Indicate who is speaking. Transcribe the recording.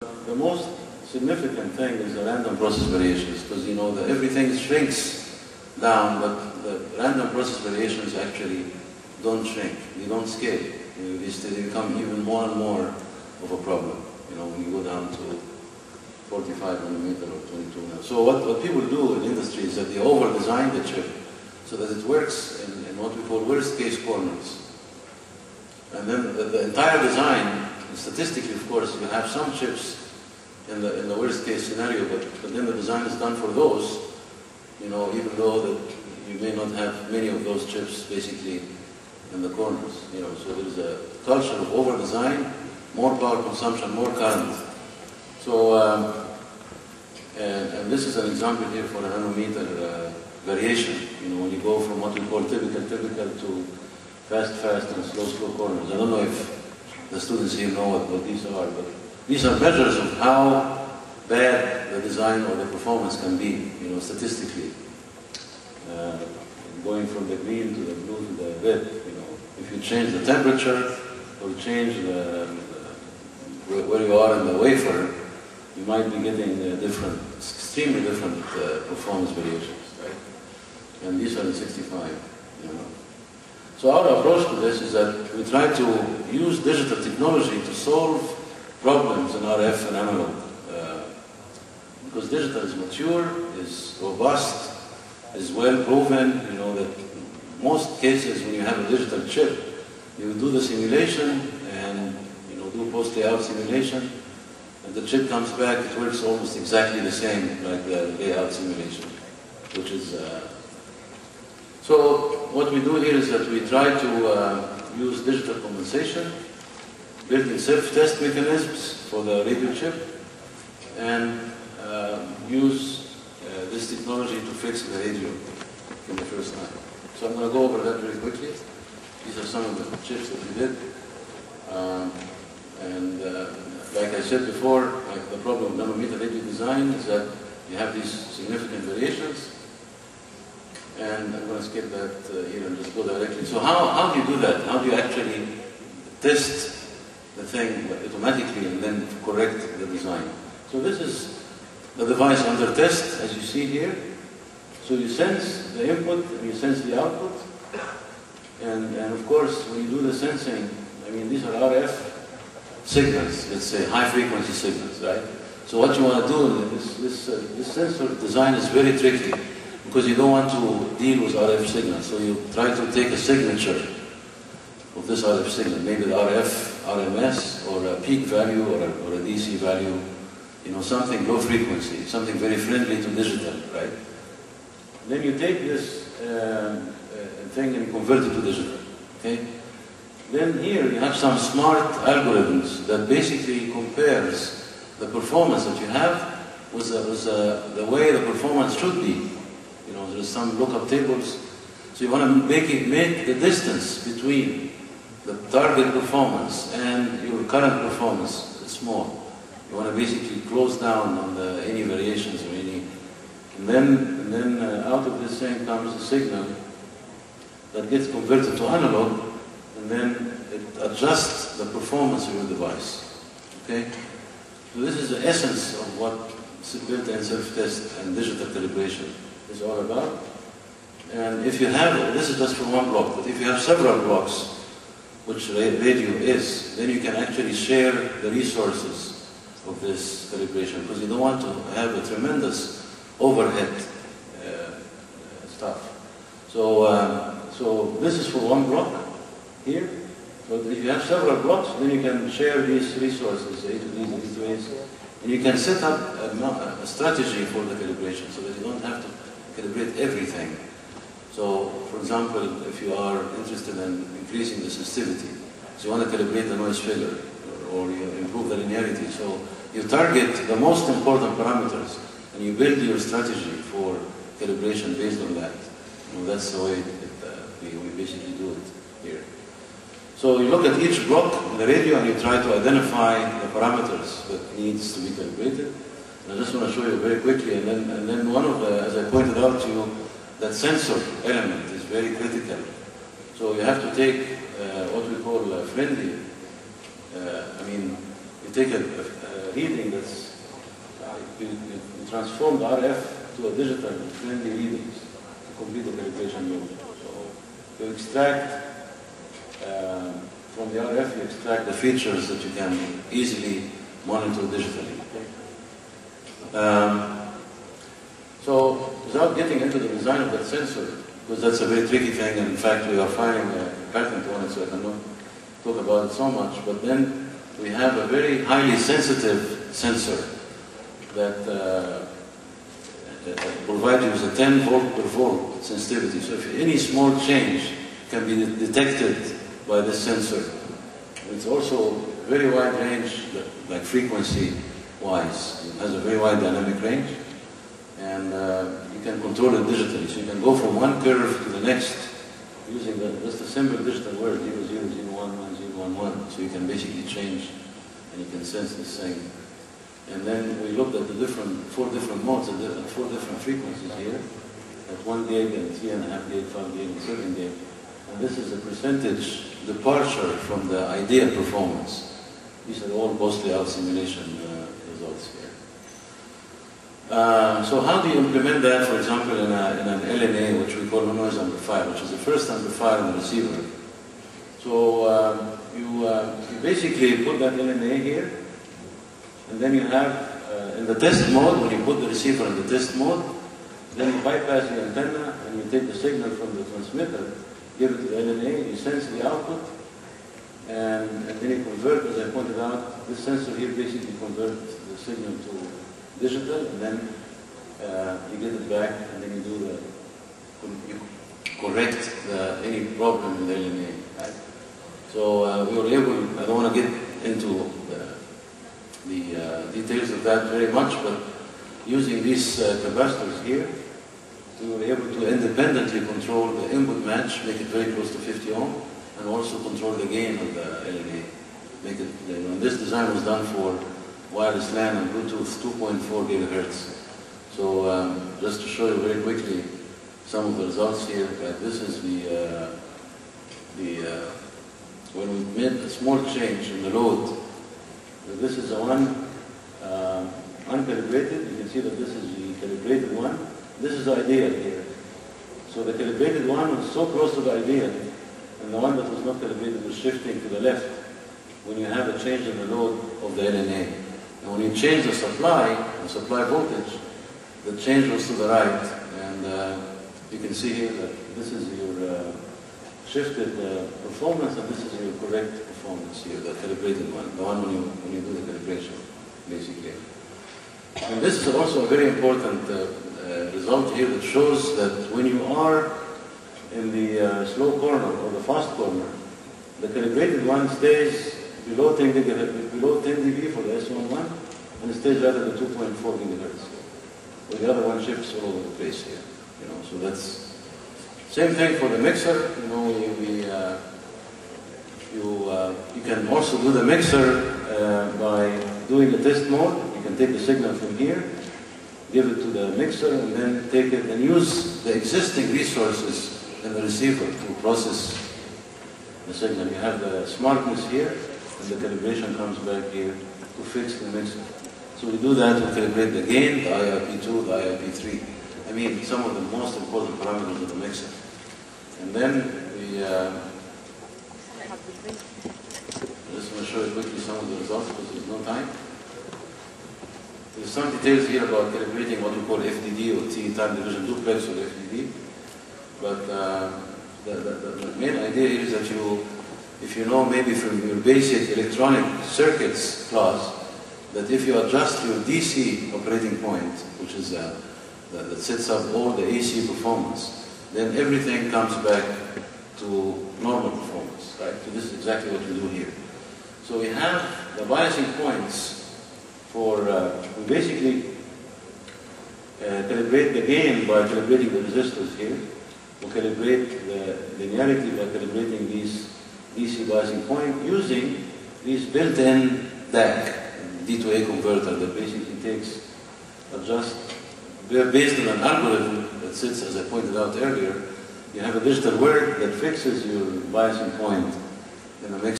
Speaker 1: The most significant thing is the random process variations, because everything shrinks down, but the random process variations actually don't shrink, they don't scale. They become even more and more of a problem, when you go down to 45 nanometer or 22 now. So what people do in industry is that they over-design the chip so that it works in what we call worst-case corners. And then the entire design, statistically, of course, you have some chips in the worst-case scenario, but then the design is done for those, even though that you may not have many of those chips basically in the corners. So there's a culture of over-design, more power consumption, more current. So, and this is an example here for a nanometer variation. When you go from what we call typical to fast, and slow corners. I don't know if the students here know what these are, but these are measures of how bad the design or the performance can be, statistically. Going from the green to the blue to the red, if you change the temperature or change where you are in the wafer, you might be getting extremely different performance variations, right? And these are the 65, So our approach to this is that we try to use digital technology to solve problems in RF and analog. Because digital is mature, is robust, is well proven, that most cases when you have a digital chip, you do the simulation and do post-layout simulation, and the chip comes back, it works almost exactly the same like the layout simulation, which is so what we do here is that we try to use digital compensation, building self-test mechanisms for the radio chip, and use this technology to fix the radio in the first time. So I'm going to go over that very quickly. These are some of the chips that we did. Like I said before, the problem with nanometer radio design is that you have these significant variations. And I'm going to skip that here and just go directly. So how do you do that? How do you actually test the thing automatically and then correct the design? So this is the device under test, as you see here. So you sense the input and you sense the output. And of course, when you do the sensing, these are RF signals, let's say high frequency signals, right? So what you want to do, this sensor design is very tricky, because you don't want to deal with RF signals. So you try to take a signature of this RF signal, maybe the RF, RMS, or a peak value, or a DC value, something low frequency, something very friendly to digital, right? Then you take this thing and convert it to digital, okay? Then here you have some smart algorithms that basically compares the performance that you have with the way the performance should be. There's some lookup tables. So you want to make the distance between the target performance and your current performance small. You want to basically close down on any variations or any. And then out of this thing comes a signal that gets converted to analog, and then it adjusts the performance of your device. Okay? So this is the essence of what built-in self-test and digital calibration is all about. And if you have, this is just for one block, but if you have several blocks, which radio is, then you can actually share the resources of this calibration, because you don't want to have a tremendous overhead stuff. So this is for one block here. So if you have several blocks, then you can share these resources, A to D's, A to A's, and you can set up a strategy for the calibration so that you don't have to calibrate everything. So, for example, if you are interested in increasing the sensitivity, so you want to calibrate the noise figure, or you improve the linearity, so you target the most important parameters, and you build your strategy for calibration based on that. That's the way we basically do it here. So you look at each block in the radio and you try to identify the parameters that needs to be calibrated. And I just want to show you very quickly, and then one of the, as I pointed out to you, that sensor element is very critical. So you have to take what we call friendly. You take a reading that's, you transform the RF to a digital friendly readings to complete the calibration loop. So you extract, from the RF, you extract the features that you can easily monitor digitally. So without getting into the design of that sensor, because that's a very tricky thing, and in fact we are filing a patent on it, so I cannot talk about it so much, but then we have a very highly sensitive sensor that provides you with a 10 volt per volt sensitivity. So if any small change can be detected by this sensor. It's also very wide range, like frequency-wise. It has a very wide dynamic range, and you can control it digitally. So you can go from one curve to the next using just a simple digital word, 0, 0, 0, 1, 1, 0, 1, 1. So you can basically change, and you can sense this thing. And then we looked at the four different modes and 4 different frequencies here, at 1 gig and 3.5 gig, 5 gig, and 7 gig. And this is a percentage departure from the ideal performance. These are all post-layout simulation results here. So how do you implement that, for example, in an LNA, which we call noise amplifier, which is the first amplifier in the receiver? So you basically put that LNA here, and then you have, in the test mode, when you put the receiver in the test mode, then you bypass the antenna, and you take the signal from the transmitter, give it to the LNA, you sense the output, and then you convert, as I pointed out, this sensor here basically converts the signal to digital, and then you get it back, and then you correct any problem in the LNA. Right? So we were able, I don't want to get into the details of that very much, but using these capacitors here, we were able to independently control the input match, make it very close to 50 ohm, and also control the gain of the LNA. Make it, this design was done for wireless LAN and Bluetooth 2.4 gigahertz. So just to show you very quickly some of the results here, this is when we made a small change in the load. This is the one uncalibrated. You can see that this is the calibrated one. This is the ideal here. So the calibrated one was so close to the ideal, and the one that was not calibrated was shifting to the left when you have a change in the load of the LNA. And when you change the supply voltage, the change was to the right. And you can see here that this is your shifted performance, and this is your correct performance here, the calibrated one, the one when you do the calibration, basically. And this is also a very important result here that shows that when you are in the slow corner or the fast corner, the calibrated one stays below 10 dB for the S11, and it stays right at the 2.4 gigahertz. But the other one shifts all over the place here. So that's same thing for the mixer. You can also do the mixer by doing the test mode. You can take the signal from here, give it to the mixer, and then take it and use the existing resources in the receiver to process the signal. You have the smartness here, and the calibration comes back here to fix the mixer. So we do that to calibrate the gain, the IRP2, the IRP3. I mean, some of the most important parameters of the mixer. And then we I just want to show you quickly some of the results because there's no time. There's some details here about calibrating what we call FDD or T time division duplex or FDD. But the main idea here is that if you know maybe from your basic electronic circuits class, that if you adjust your DC operating point, which is that sets up all the AC performance, then everything comes back to normal performance, right? So this is exactly what we do here. So we have the biasing points for, we basically calibrate the gain by calibrating the resistors here. We calibrate the linearity by calibrating these DC biasing point using these built-in DAC, D2A converter that basically based on an algorithm that sits, as I pointed out earlier, you have a digital word that fixes your biasing point in a mix.